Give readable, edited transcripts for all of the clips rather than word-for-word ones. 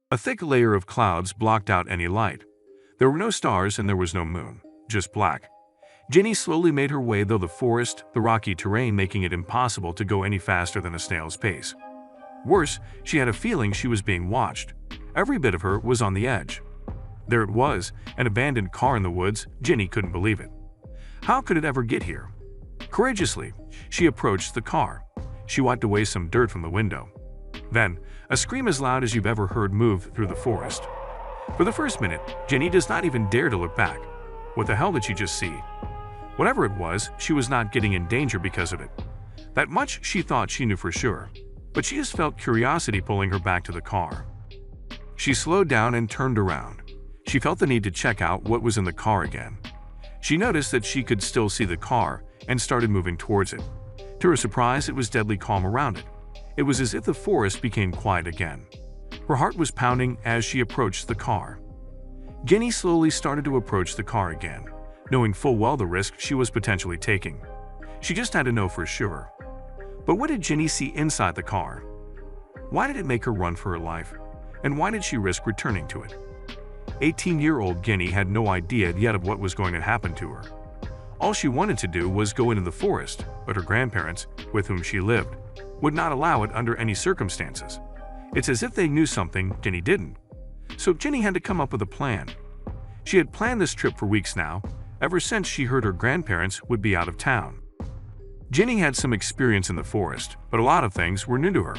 A thick layer of clouds blocked out any light. There were no stars and there was no moon, just black. Ginny slowly made her way through the forest, the rocky terrain making it impossible to go any faster than a snail's pace. Worse, she had a feeling she was being watched. Every bit of her was on the edge. There it was, an abandoned car in the woods. Ginny couldn't believe it. How could it ever get here? Courageously, she approached the car. She wiped away some dirt from the window. Then, a scream as loud as you've ever heard moved through the forest. For the first minute, Ginny does not even dare to look back. What the hell did she just see? Whatever it was, she was not getting in danger because of it. That much she thought she knew for sure, but she just felt curiosity pulling her back to the car. She slowed down and turned around. She felt the need to check out what was in the car again. She noticed that she could still see the car and started moving towards it. To her surprise, it was deadly calm around it. It was as if the forest became quiet again. Her heart was pounding as she approached the car. Ginny slowly started to approach the car again, knowing full well the risk she was potentially taking. She just had to know for sure. But what did Ginny see inside the car? Why did it make her run for her life? And why did she risk returning to it? 18-year-old Ginny had no idea yet of what was going to happen to her. All she wanted to do was go into the forest, but her grandparents, with whom she lived, would not allow it under any circumstances. It's as if they knew something Ginny didn't. So Ginny had to come up with a plan. She had planned this trip for weeks now, ever since she heard her grandparents would be out of town. Ginny had some experience in the forest, but a lot of things were new to her.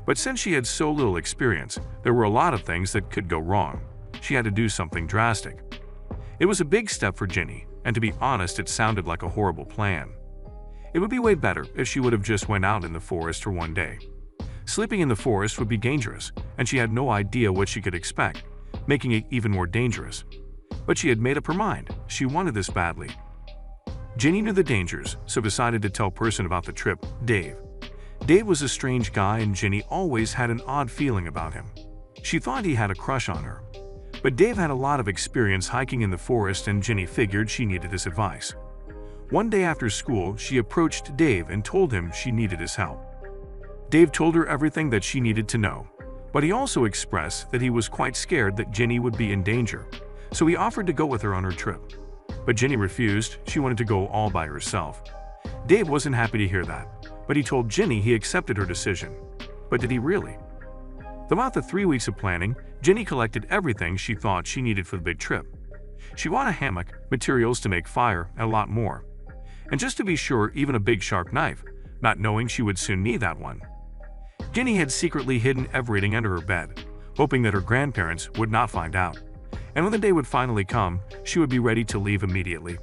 But since she had so little experience, there were a lot of things that could go wrong. She had to do something drastic. It was a big step for Ginny, and to be honest, it sounded like a horrible plan. It would be way better if she would have just went out in the forest for one day. Sleeping in the forest would be dangerous, and she had no idea what she could expect, making it even more dangerous. But she had made up her mind. She wanted this badly. Ginny knew the dangers, so decided to tell a person about the trip, Dave. Dave was a strange guy and Ginny always had an odd feeling about him. She thought he had a crush on her. But Dave had a lot of experience hiking in the forest and Ginny figured she needed his advice. One day after school, she approached Dave and told him she needed his help. Dave told her everything that she needed to know, but he also expressed that he was quite scared that Ginny would be in danger, so he offered to go with her on her trip. But Ginny refused. She wanted to go all by herself. Dave wasn't happy to hear that, but he told Ginny he accepted her decision. But did he really? Throughout the 3 weeks of planning, Ginny collected everything she thought she needed for the big trip. She bought a hammock, materials to make fire, and a lot more. And just to be sure, even a big sharp knife, not knowing she would soon need that one. Ginny had secretly hidden everything under her bed, hoping that her grandparents would not find out. And when the day would finally come, she would be ready to leave immediately.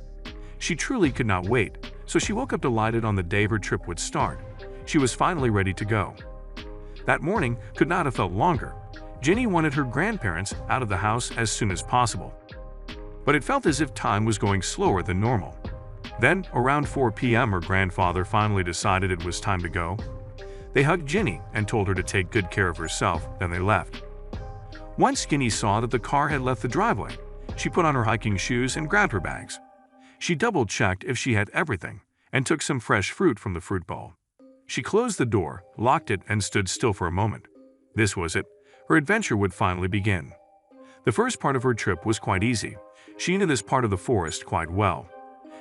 She truly could not wait, so she woke up delighted on the day her trip would start. She was finally ready to go. That morning could not have felt longer. Ginny wanted her grandparents out of the house as soon as possible. But it felt as if time was going slower than normal. Then, around 4 p.m., her grandfather finally decided it was time to go. They hugged Ginny and told her to take good care of herself, then they left. Once Ginny saw that the car had left the driveway, she put on her hiking shoes and grabbed her bags. She double-checked if she had everything and took some fresh fruit from the fruit bowl. She closed the door, locked it, and stood still for a moment. This was it. Her adventure would finally begin. The first part of her trip was quite easy. She knew this part of the forest quite well.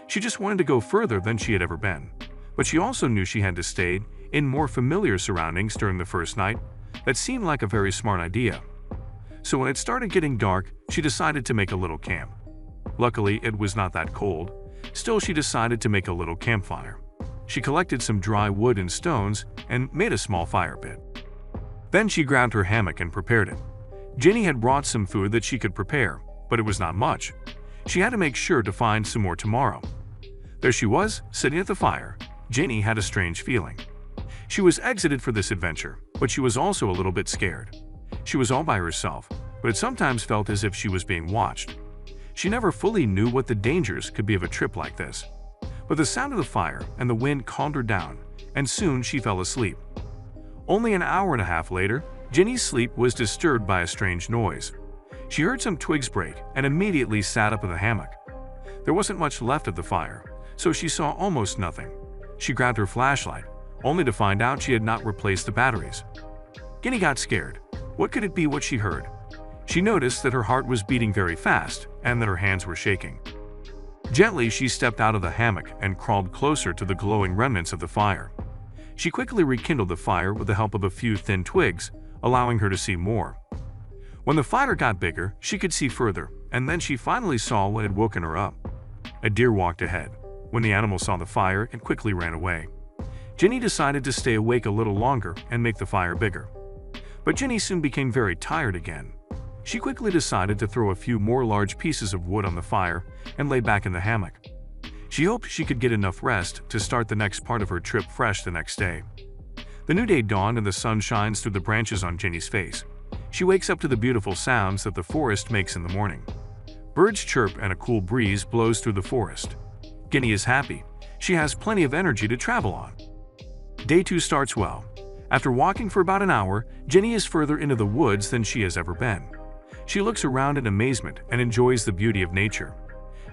She just wanted to go further than she had ever been. But she also knew she had to stay in more familiar surroundings during the first night. That seemed like a very smart idea. So when it started getting dark, she decided to make a little camp. Luckily, it was not that cold. Still, she decided to make a little campfire. She collected some dry wood and stones and made a small fire pit. Then she grabbed her hammock and prepared it. Ginny had brought some food that she could prepare, but it was not much. She had to make sure to find some more tomorrow. There she was, sitting at the fire. Ginny had a strange feeling. She was excited for this adventure, but she was also a little bit scared. She was all by herself, but it sometimes felt as if she was being watched. She never fully knew what the dangers could be of a trip like this. But the sound of the fire and the wind calmed her down, and soon she fell asleep. Only an hour and a half later, Ginny's sleep was disturbed by a strange noise. She heard some twigs break and immediately sat up in the hammock. There wasn't much left of the fire, so she saw almost nothing. She grabbed her flashlight, only to find out she had not replaced the batteries. Ginny got scared. What could it be what she heard? She noticed that her heart was beating very fast and that her hands were shaking. Gently, she stepped out of the hammock and crawled closer to the glowing remnants of the fire. She quickly rekindled the fire with the help of a few thin twigs, allowing her to see more. When the fire got bigger, she could see further, and then she finally saw what had woken her up. A deer walked ahead. When the animal saw the fire, it quickly ran away. Ginny decided to stay awake a little longer and make the fire bigger. But Ginny soon became very tired again. She quickly decided to throw a few more large pieces of wood on the fire and lay back in the hammock. She hoped she could get enough rest to start the next part of her trip fresh the next day. The new day dawned and the sun shines through the branches on Ginny's face. She wakes up to the beautiful sounds that the forest makes in the morning. Birds chirp and a cool breeze blows through the forest. Ginny is happy. She has plenty of energy to travel on. Day 2 starts well. After walking for about an hour, Ginny is further into the woods than she has ever been. She looks around in amazement and enjoys the beauty of nature.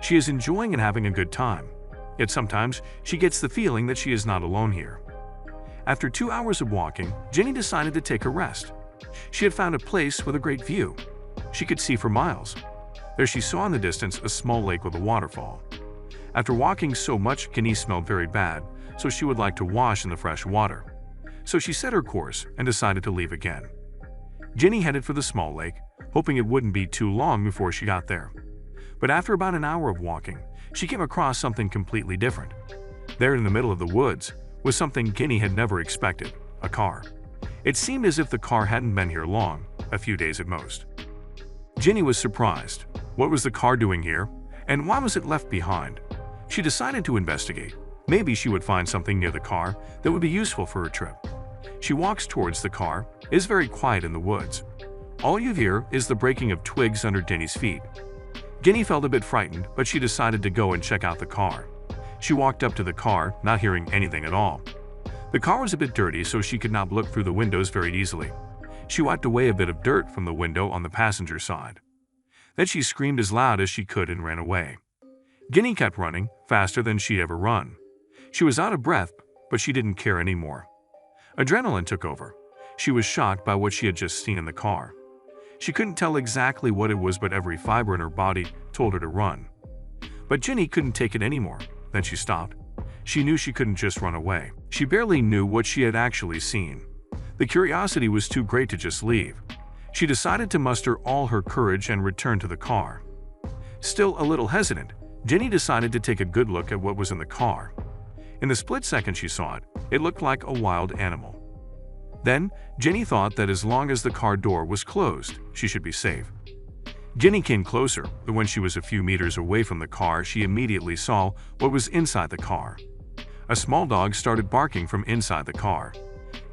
She is enjoying and having a good time. Yet sometimes she gets the feeling that she is not alone here. After 2 hours of walking, Ginny decided to take a rest. She had found a place with a great view. She could see for miles. There she saw in the distance a small lake with a waterfall. After walking so much, Ginny smelled very bad, so she would like to wash in the fresh water. So she set her course and decided to leave again. Ginny headed for the small lake, hoping it wouldn't be too long before she got there. But after about an hour of walking, she came across something completely different. There in the middle of the woods was something Ginny had never expected, a car. It seemed as if the car hadn't been here long, a few days at most. Ginny was surprised. What was the car doing here, and why was it left behind? She decided to investigate. Maybe she would find something near the car that would be useful for her trip. She walks towards the car. It is very quiet in the woods. All you hear is the breaking of twigs under Ginny's feet. Ginny felt a bit frightened, but she decided to go and check out the car. She walked up to the car, not hearing anything at all. The car was a bit dirty, so she could not look through the windows very easily. She wiped away a bit of dirt from the window on the passenger side. Then she screamed as loud as she could and ran away. Ginny kept running, faster than she'd ever run. She was out of breath, but she didn't care anymore. Adrenaline took over. She was shocked by what she had just seen in the car. She couldn't tell exactly what it was, but every fiber in her body told her to run. But Ginny couldn't take it anymore. Then she stopped. She knew she couldn't just run away. She barely knew what she had actually seen. The curiosity was too great to just leave. She decided to muster all her courage and return to the car. Still a little hesitant, Ginny decided to take a good look at what was in the car. In the split second she saw it, it looked like a wild animal. Then, Ginny thought that as long as the car door was closed, she should be safe. Ginny came closer, but when she was a few meters away from the car, she immediately saw what was inside the car. A small dog started barking from inside the car.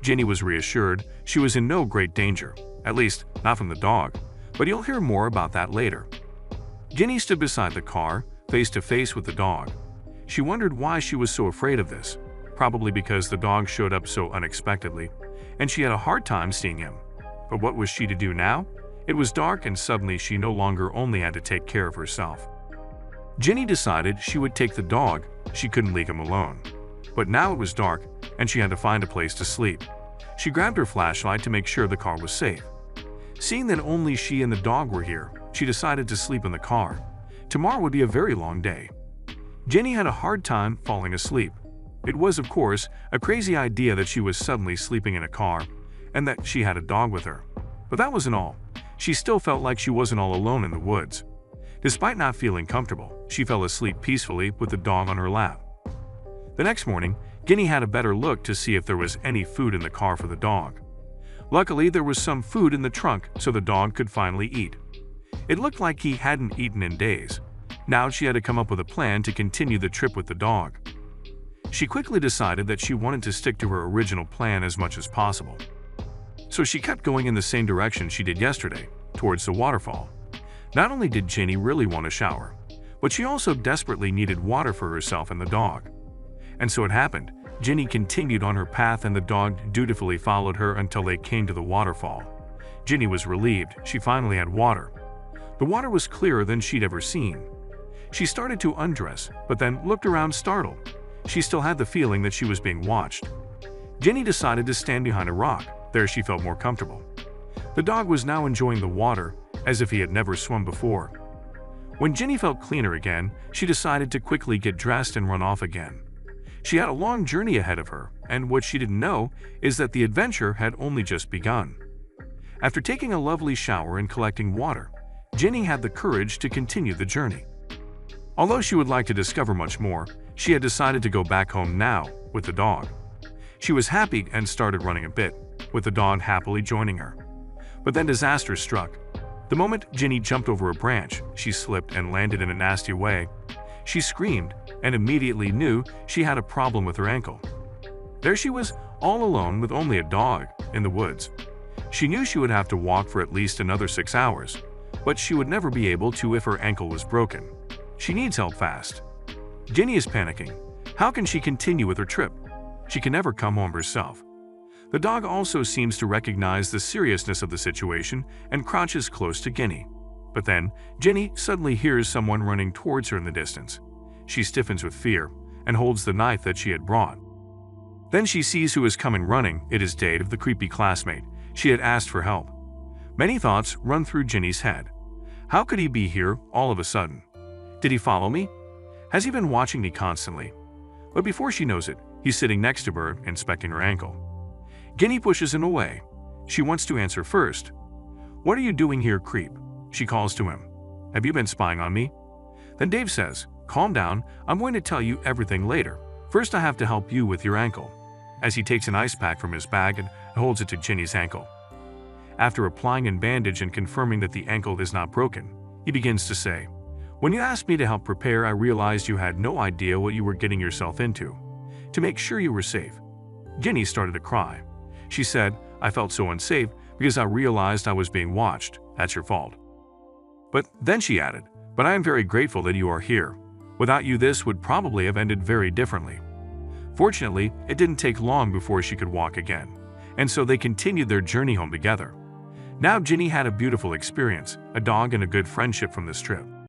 Ginny was reassured she was in no great danger, at least not from the dog, but you'll hear more about that later. Ginny stood beside the car, face to face with the dog. She wondered why she was so afraid of this, probably because the dog showed up so unexpectedly, and she had a hard time seeing him. But what was she to do now? It was dark, and suddenly she no longer only had to take care of herself. Ginny decided she would take the dog. She couldn't leave him alone. But now it was dark, and she had to find a place to sleep. She grabbed her flashlight to make sure the car was safe. Seeing that only she and the dog were here, she decided to sleep in the car. Tomorrow would be a very long day. Ginny had a hard time falling asleep. It was, of course, a crazy idea that she was suddenly sleeping in a car, and that she had a dog with her. But that wasn't all. She still felt like she wasn't all alone in the woods. Despite not feeling comfortable, she fell asleep peacefully with the dog on her lap. The next morning, Ginny had a better look to see if there was any food in the car for the dog. Luckily, there was some food in the trunk so the dog could finally eat. It looked like he hadn't eaten in days. Now she had to come up with a plan to continue the trip with the dog. She quickly decided that she wanted to stick to her original plan as much as possible. So she kept going in the same direction she did yesterday, towards the waterfall. Not only did Ginny really want a shower, but she also desperately needed water for herself and the dog. And so it happened. Ginny continued on her path and the dog dutifully followed her until they came to the waterfall. Ginny was relieved. She finally had water. The water was clearer than she'd ever seen. She started to undress, but then looked around startled. She still had the feeling that she was being watched. Ginny decided to stand behind a rock. There she felt more comfortable. The dog was now enjoying the water, as if he had never swum before. When Ginny felt cleaner again, she decided to quickly get dressed and run off again. She had a long journey ahead of her, and what she didn't know is that the adventure had only just begun. After taking a lovely shower and collecting water, Ginny had the courage to continue the journey. Although she would like to discover much more, she had decided to go back home now with the dog. She was happy and started running a bit, with the dog happily joining her. But then disaster struck. The moment Ginny jumped over a branch, she slipped and landed in a nasty way. She screamed and immediately knew she had a problem with her ankle. There she was, all alone with only a dog, in the woods. She knew she would have to walk for at least another 6 hours, but she would never be able to if her ankle was broken. She needs help fast. Ginny is panicking. How can she continue with her trip? She can never come home herself. The dog also seems to recognize the seriousness of the situation and crouches close to Ginny. But then, Ginny suddenly hears someone running towards her in the distance. She stiffens with fear and holds the knife that she had brought. Then she sees who is coming running. It is Dave, the creepy classmate. She had asked for help. Many thoughts run through Ginny's head. How could he be here all of a sudden? Did he follow me? Has he been watching me constantly? But before she knows it, he's sitting next to her, inspecting her ankle. Ginny pushes him away. She wants to answer first. "What are you doing here, creep?" she calls to him. "Have you been spying on me?" Then Dave says, "Calm down, I'm going to tell you everything later. First I have to help you with your ankle," as he takes an ice pack from his bag and holds it to Ginny's ankle. After applying a bandage and confirming that the ankle is not broken, he begins to say, "When you asked me to help prepare, I realized you had no idea what you were getting yourself into. To make sure you were safe." Ginny started to cry. She said, "I felt so unsafe because I realized I was being watched. That's your fault." But then she added, "But I am very grateful that you are here. Without you, this would probably have ended very differently." Fortunately, it didn't take long before she could walk again, and so they continued their journey home together. Now Ginny had a beautiful experience, a dog and a good friendship from this trip.